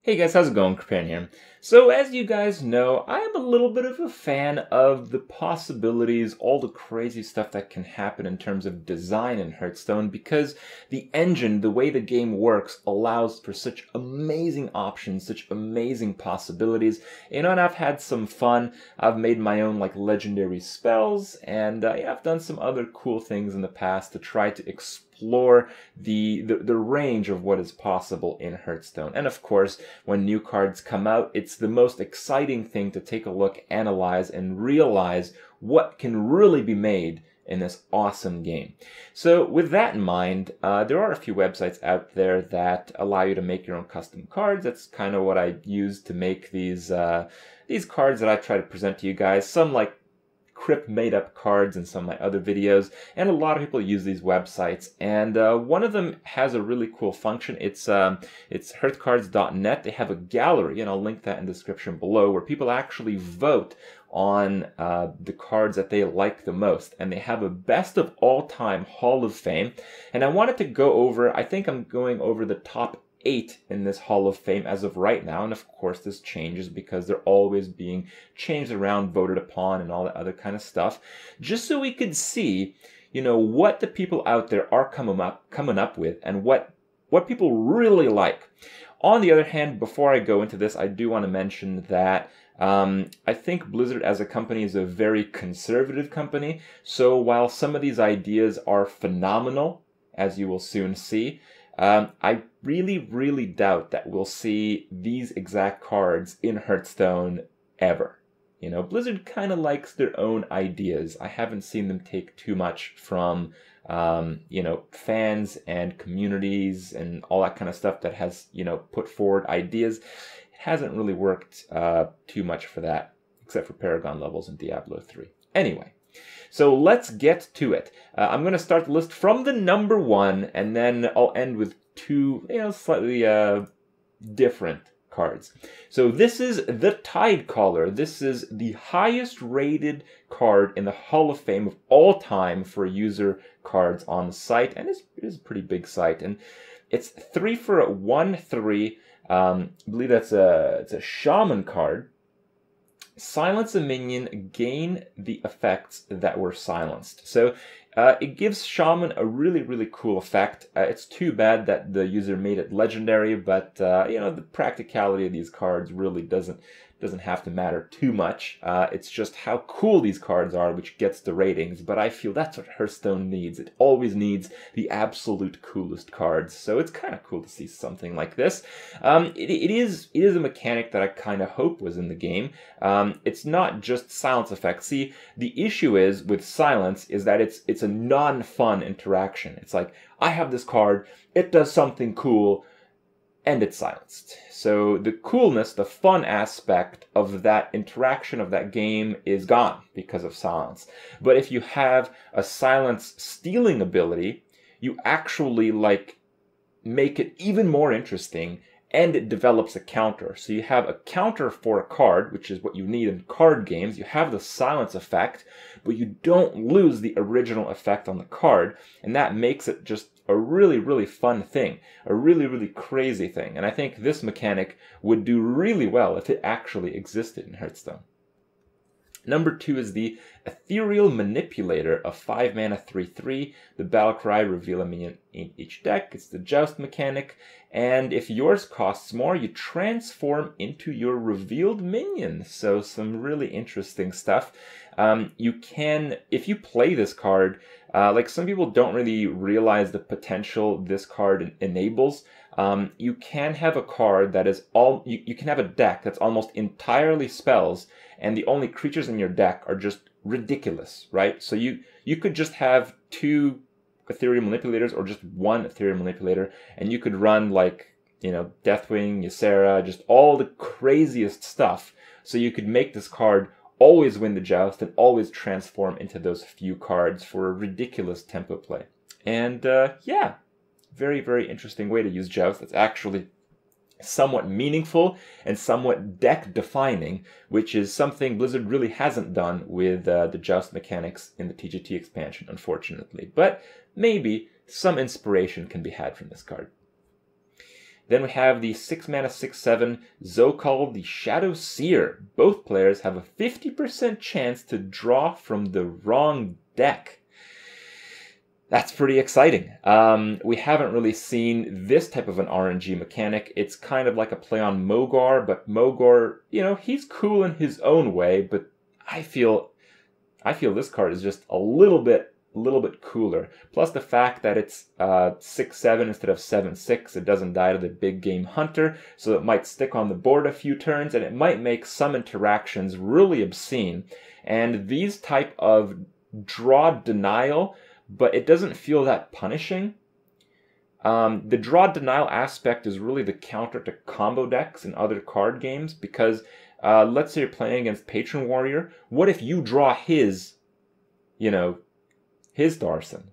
Hey guys, how's it going? Kripparrian here. So as you guys know, I am a little bit of a fan of the possibilities, all the crazy stuff that can happen in terms of design in Hearthstone, because the engine, the way the game works, allows for such amazing options, such amazing possibilities. And I've had some fun. I've made my own legendary spells, and I've done some other cool things in the past to try to explore the range of what is possible in Hearthstone. And of course, when new cards come out, it's the most exciting thing to take a look, analyze, and realize what can really be made in this awesome game. So with that in mind, there are a few websites out there that allow you to make your own custom cards. That's kind of what I use to make these cards that I try to present to you guys. Some Krip made up cards in some of my other videos, and a lot of people use these websites, and one of them has a really cool function. It's hearthcards.net. They have a gallery, and I'll link that in the description below, where people actually vote on the cards that they like the most, and they have a best of all time Hall of Fame. And I wanted to go over, I think I'm going over the top 8 in this Hall of Fame as of right now, and of course this changes because they're always being changed around, voted upon, and all that other kind of stuff, just so we could see, what the people out there are coming up with, and what people really like. On the other hand, before I go into this, I do want to mention that I think Blizzard as a company is a very conservative company, so while some of these ideas are phenomenal, as you will soon see, I really doubt that we'll see these exact cards in Hearthstone ever. Blizzard kind of likes their own ideas. I haven't seen them take too much from, fans and communities and all that kind of stuff that has, put forward ideas. It hasn't really worked too much for that, except for Paragon levels in Diablo 3. Anyway. So let's get to it. I'm going to start the list from the number 1, and then I'll end with 2, slightly different cards. So this is the Tidecaller. This is the highest rated card in the Hall of Fame of all time for user cards on the site, and it is a pretty big site. And it's 3 for a 1/3. I believe it's a Shaman card. Silence a minion, gain the effects that were silenced. So it gives Shaman a really cool effect. It's too bad that the user made it legendary, but the practicality of these cards really doesn't have to matter too much. It's just how cool these cards are which gets the ratings, but I feel that's what Hearthstone needs. It always needs the absolute coolest cards, so it's kind of cool to see something like this. It is a mechanic that I kind of hope was in the game. It's not just silence effects. See, the issue is with silence is that it's a non-fun interaction. It's like, I have this card, it does something cool, and it's silenced. So the coolness, the fun aspect of that interaction of that game is gone because of silence. But if you have a silence stealing ability, you actually make it even more interesting, and it develops a counter. So you have a counter for a card, which is what you need in card games. You have the silence effect, but you don't lose the original effect on the card, and that makes it just a really fun thing, a really crazy thing. And I think this mechanic would do really well if it actually existed in Hearthstone. Number 2 is the Ethereal Manipulator, a 5 mana 3/3. The battle cry, reveal a minion in each deck. It's the Joust mechanic, and if yours costs more, you transform into your revealed minion. So some really interesting stuff. You can, if you play this card, some people don't really realize the potential this card enables. You can have a card that is you can have a deck that's almost entirely spells, and the only creatures in your deck are just ridiculous, right? So you could just have 2 Ethereal Manipulators or just 1 Ethereal Manipulator, and you could run Deathwing, Ysera, just all the craziest stuff. So you could make this card always win the Joust and always transform into those few cards for a ridiculous tempo play. And yeah, very interesting way to use Joust. That's actually somewhat meaningful and somewhat deck defining, which is something Blizzard really hasn't done with the Joust mechanics in the TGT expansion, unfortunately. But maybe some inspiration can be had from this card. Then we have the 6 mana 6/7 Zokal, the Shadow Seer. Both players have a 50% chance to draw from the wrong deck. That's pretty exciting. We haven't really seen this type of an RNG mechanic. It's kind of like a play on Mogar, but Mogar, he's cool in his own way, but I feel this card is just a little bit cooler. Plus the fact that it's 6/7 instead of 7/6, it doesn't die to the big game hunter, so it might stick on the board a few turns, and it might make some interactions really obscene. And these type of draw denial, but it doesn't feel that punishing. The draw denial aspect is really the counter to combo decks in other card games, because let's say you're playing against Patron Warrior. What if you draw his Darson?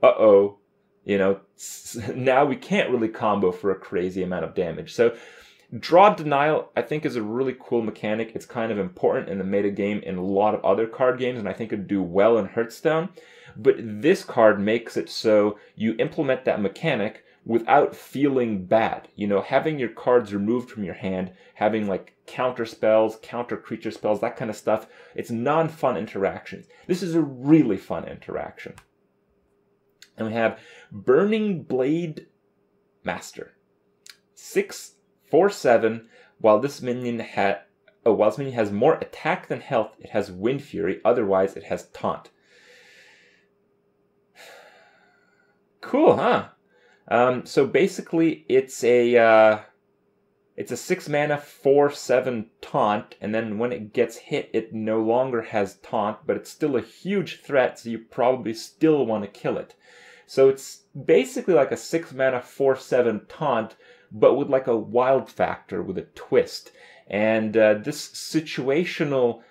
Uh-oh. Now we can't really combo for a crazy amount of damage. So draw denial, I think, is a really cool mechanic. It's kind of important in the meta game in a lot of other card games, and I think it'd do well in Hearthstone. But this card makes it so you implement that mechanic without feeling bad. Having your cards removed from your hand, having like counter spells, counter creature spells, that kind of stuff. It's non-fun interactions. This is a really fun interaction. And we have Burning Blade Master. 6/4/7. While this minion has more attack than health, it has Wind Fury. Otherwise, it has Taunt. Cool, huh? So basically, it's a 6 mana 4/7 taunt, and then when it gets hit, it no longer has taunt, but it's still a huge threat, so you probably still want to kill it. So it's basically like a 6 mana 4/7 taunt, but with like a wild factor, with a twist. And this situational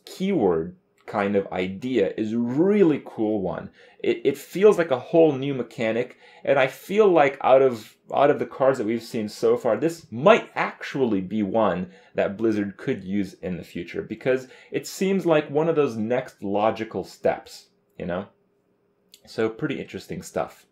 keyword kind of idea is a really cool one. It feels like a whole new mechanic, and I feel like out of the cards that we've seen so far, this might actually be one that Blizzard could use in the future, because it seems like one of those next logical steps, So pretty interesting stuff.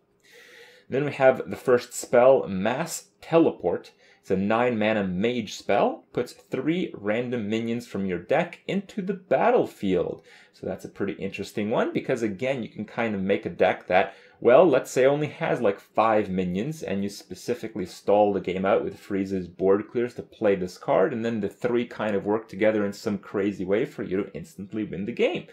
Then we have the first spell, Mass Teleport. It's a 9 mana mage spell. Puts 3 random minions from your deck into the battlefield. So that's a pretty interesting one, because again, you can kind of make a deck that, well, let's say only has like 5 minions, and you specifically stall the game out with Freeze's board clears to play this card, and then the 3 kind of work together in some crazy way for you to instantly win the game.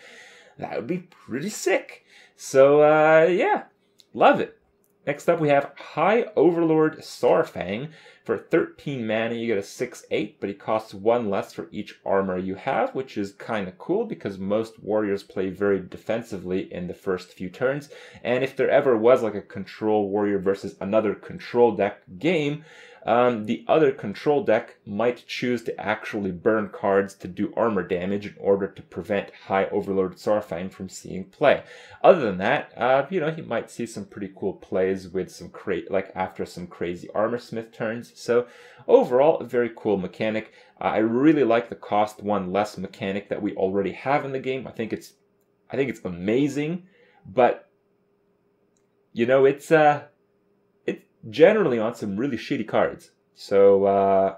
That would be pretty sick. So, yeah, love it. Next up, we have High Overlord Saurfang. For 13 mana, you get a 6/8, but he costs 1 less for each armor you have, which is kind of cool because most warriors play very defensively in the first few turns. And if there ever was like a control warrior versus another control deck game, the other control deck might choose to actually burn cards to do armor damage in order to prevent High Overlord Saurfang from seeing play. Other than that, you might see some pretty cool plays with some after some crazy armor smith turns. So overall, a very cool mechanic. I really like the cost 1 less mechanic that we already have in the game. I think it's amazing, but it's generally on some really shitty cards. So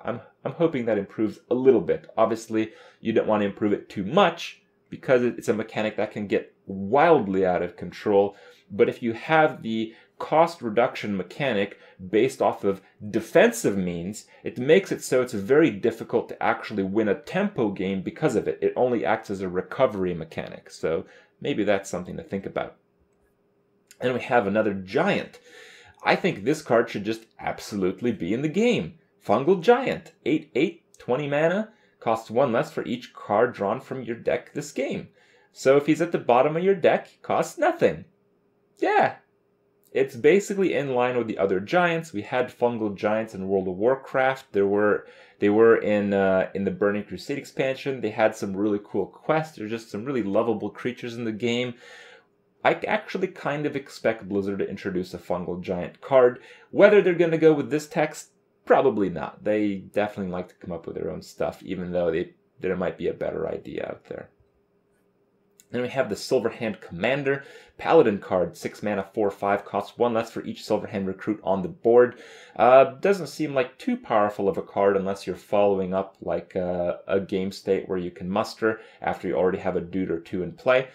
I'm hoping that improves a little bit. Obviously, you don't want to improve it too much because it's a mechanic that can get wildly out of control. But if you have the cost reduction mechanic based off of defensive means, it makes it so it's very difficult to actually win a tempo game because of it. It only acts as a recovery mechanic. So maybe that's something to think about. And we have another giant. I think this card should just absolutely be in the game. Fungal Giant, 8/8, 20 mana, costs 1 less for each card drawn from your deck this game. So if he's at the bottom of your deck, he costs nothing. Yeah, it's basically in line with the other giants. We had Fungal Giants in World of Warcraft. They were in the Burning Crusade expansion. They had some really cool quests. There's just some really lovable creatures in the game. I actually kind of expect Blizzard to introduce a Fungal Giant card. Whether they're going to go with this text, probably not. They definitely like to come up with their own stuff, even though there might be a better idea out there. Then we have the Silverhand Commander, Paladin card, 6 mana, 4/5, costs 1 less for each Silverhand recruit on the board. Doesn't seem like too powerful of a card unless you're following up like a game state where you can muster after you already have a dude or two in play.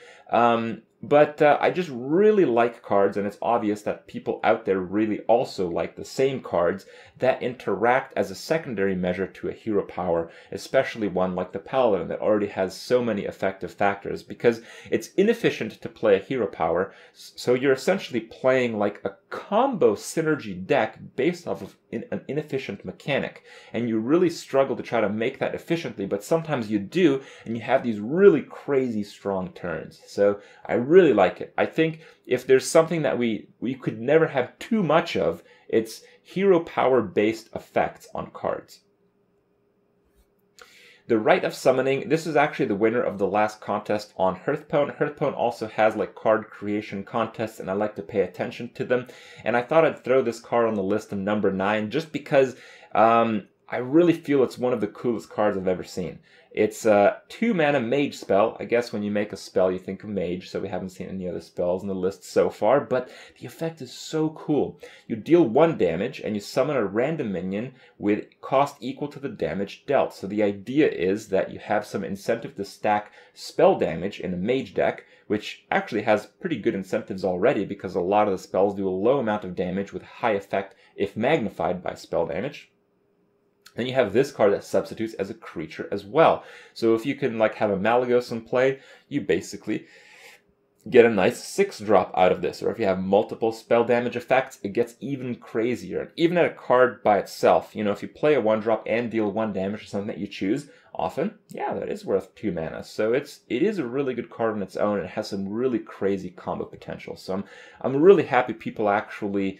But I just really like cards, and it's obvious that people out there really also like the same cards that interact as a secondary measure to a hero power, especially one like the Paladin that already has so many effective factors, because it's inefficient to play a hero power, so you're essentially playing like a combo synergy deck based off of an inefficient mechanic, and you really struggle to try to make that efficiently, but sometimes you do, and you have these really crazy strong turns. So I really like it. I think if there's something that we could never have too much of, it's hero power based effects on cards. The Rite of Summoning, this is actually the winner of the last contest on Hearthstone. Hearthstone also has like card creation contests, and I like to pay attention to them. And I thought I'd throw this card on the list of number 9 just because I really feel it's one of the coolest cards I've ever seen. It's a 2 mana mage spell. I guess when you make a spell, you think of mage, so we haven't seen any other spells in the list so far, but the effect is so cool. You deal 1 damage, and you summon a random minion with cost equal to the damage dealt. So the idea is that you have some incentive to stack spell damage in a mage deck, which actually has pretty good incentives already because a lot of the spells do a low amount of damage with high effect if magnified by spell damage. Then you have this card that substitutes as a creature as well. So if you can like have a Malygos in play, you basically get a nice 6-drop out of this. Or if you have multiple spell damage effects, it gets even crazier. And even at a card by itself, you know, if you play a 1-drop and deal 1 damage to something that you choose, often, yeah, that is worth 2 mana. So it is a really good card on its own, and it has some really crazy combo potential. So I'm really happy people actually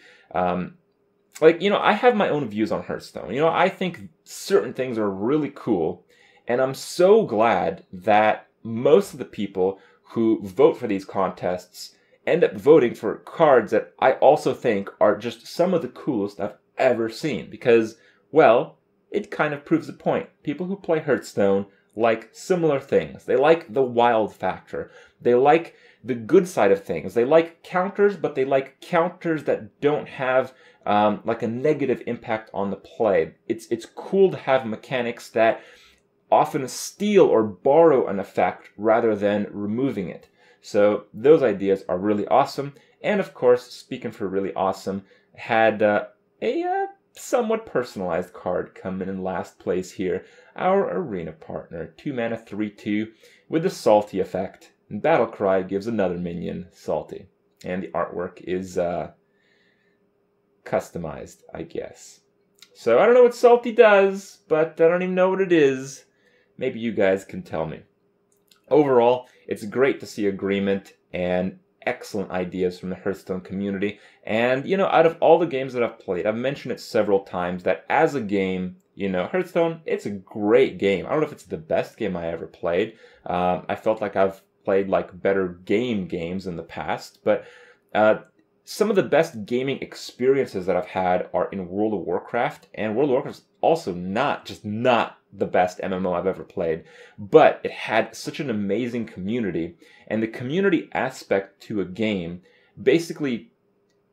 like, you know, I have my own views on Hearthstone. You know, I think certain things are really cool, and I'm so glad that most of the people who vote for these contests end up voting for cards that I also think are just some of the coolest I've ever seen. Because, well, it kind of proves the point. People who play Hearthstone like similar things. They like the wild factor. They like the good side of things. They like counters, but they like counters that don't have like a negative impact on the play. It's cool to have mechanics that often steal or borrow an effect rather than removing it. So those ideas are really awesome. And of course, speaking for really awesome, had a somewhat personalized card come in last place here. Our arena partner, 2 mana, 3/2 with the salty effect. And Battlecry gives another minion salty. And the artwork is customized, I guess. So I don't know what salty does, but I don't even know what it is. Maybe you guys can tell me. Overall, it's great to see agreement and excellent ideas from the Hearthstone community. And, you know, out of all the games that I've played, I've mentioned it several times that as a game, you know, Hearthstone, it's a great game. I don't know if it's the best game I ever played. I felt like I've played like better games in the past, but some of the best gaming experiences that I've had are in World of Warcraft, and World of Warcraft is also not the best MMO I've ever played, but it had such an amazing community, and the community aspect to a game basically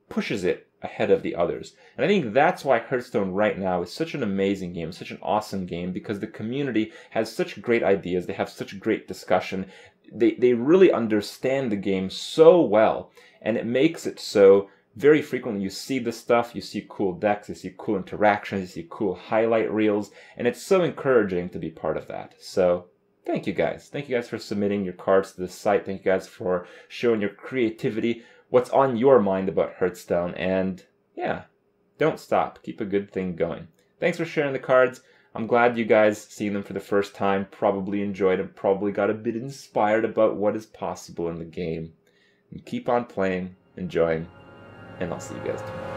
pushes it ahead of the others. And I think that's why Hearthstone right now is such an amazing game, such an awesome game, because the community has such great ideas, they have such great discussion, they really understand the game so well, and it makes it so very frequently you see this stuff, you see cool decks, you see cool interactions, you see cool highlight reels, and it's so encouraging to be part of that. So thank you guys. Thank you guys for submitting your cards to the site. Thank you guys for showing your creativity, what's on your mind about Hearthstone, and yeah, don't stop. Keep a good thing going. Thanks for sharing the cards. I'm glad you guys seen them for the first time, probably enjoyed them, probably got a bit inspired about what is possible in the game. And keep on playing, enjoying, and I'll see you guys tomorrow.